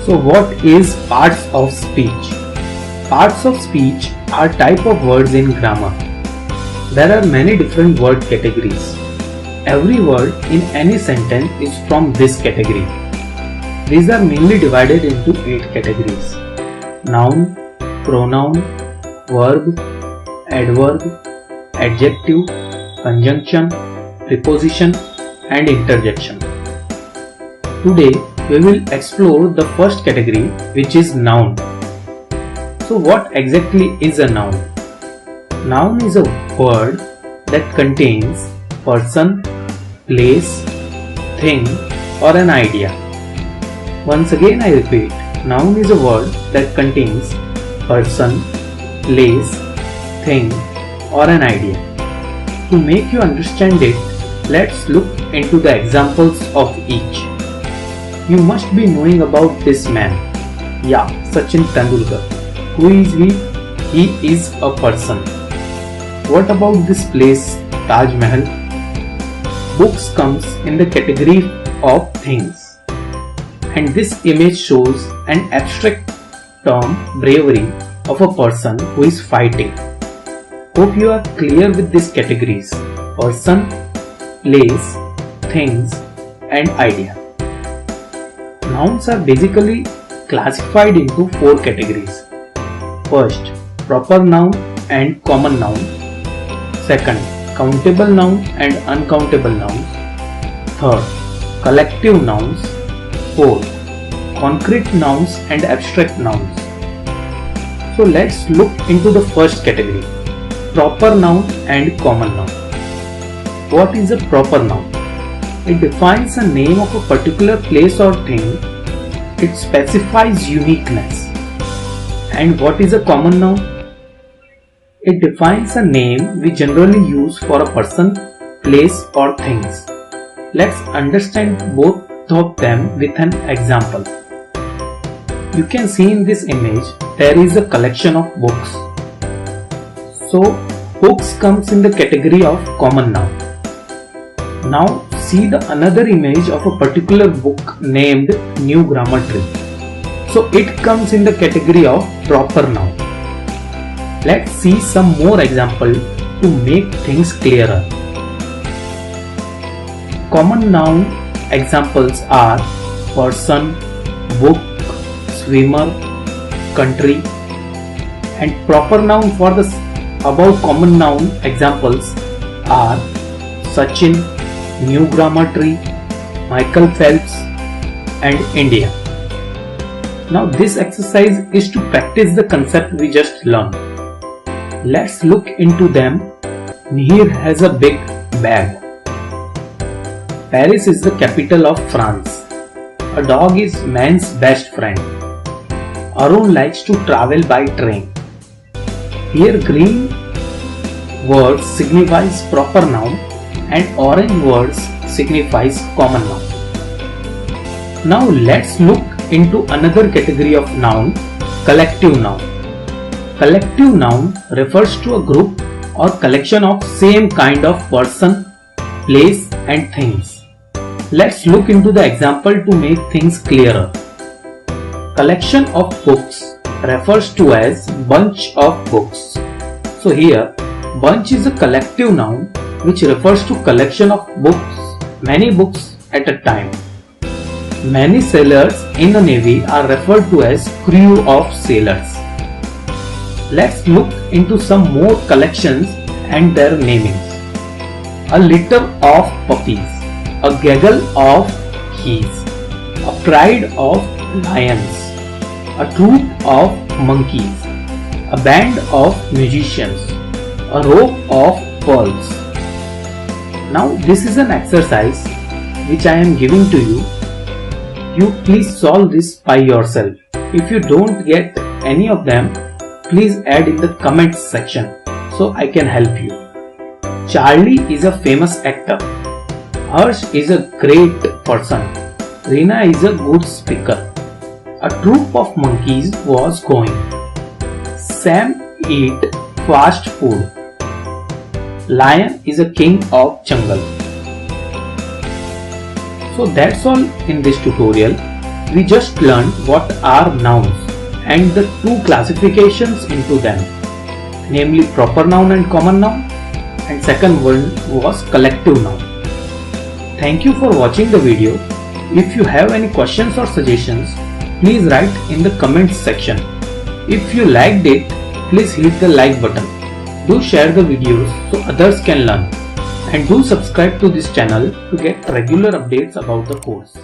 So what is parts of speech? Parts of speech are type of words in grammar. There are many different word categories. Every word in any sentence is from this category. These are mainly divided into 8 categories: noun, pronoun, verb, adverb, adjective, conjunction, preposition, and interjection. Today we will explore the first category, which is noun. So what exactly is a noun? Noun is a word that contains person, place, thing, or an idea. Once again I repeat, noun is a word that contains person, place, thing, or an idea. To make you understand it, let's look into the examples of each. You must be knowing about this man. Yeah, Sachin Tendulkar. Who is he? He is a person. What about this place, Taj Mahal? Books comes in the category of things. And this image shows an abstract term, bravery, of a person who is fighting. Hope you are clear with these categories: person, place, things, and idea. Nouns are basically classified into 4 categories. First, proper noun and common noun. Second, countable noun and uncountable nouns. Third, collective nouns. Fourth, concrete nouns and abstract nouns. So let's look into the first category, proper noun and common noun. What is a proper noun? It defines a name of a particular place or thing. It specifies uniqueness. And what is a common noun? It defines a name we generally use for a person, place, or things. Let's understand both of them with an example. You can see in this image there is a collection of books. So books comes in the category of common noun. Now see the another image of a particular book named New Grammar Tree. So it comes in the category of proper noun. Let's see some more examples to make things clearer. Common noun examples are person, book, swimmer, country, and proper noun for the above common noun examples are Sachin, New Grammar Tree, Michael Phelps, and India. Now this exercise is to practice the concept we just learned. Let's look into them. Mihir has a big bag. Paris is the capital of France. A dog is man's best friend. Arun likes to travel by train. Here green words signifies proper noun and orange words signifies common noun. Now let's look into another category of noun, collective noun. Collective noun refers to a group or collection of same kind of person, place, and things. Let's look into the example to make things clearer. Collection of books refers to as bunch of books. So here bunch is a collective noun which refers to collection of books, many books at a time. Many sailors in the navy are referred to as crew of sailors. Let's look into some more collections and their namings. A litter of puppies, a gaggle of geese, a pride of lions, a troop of monkeys, a band of musicians, a rope of pearls. Now this is an exercise which I am giving to you. You please solve this by yourself. If you don't get any of them, please add in the comments section so I can help you. Charlie is a famous actor. Harsh is a great person. Reena is a good speaker. A troop of monkeys was going. Sam eat fast food. Lion is a king of jungle. So that's all in this tutorial. we just learned what are nouns and the two classifications into them, namely proper noun and common noun, and second one was collective noun. Thank you for watching the video. If you have any questions or suggestions, please write in the comments section. If you liked it, please hit the like button. Do share the videos so others can learn, and do subscribe to this channel to get regular updates about the course.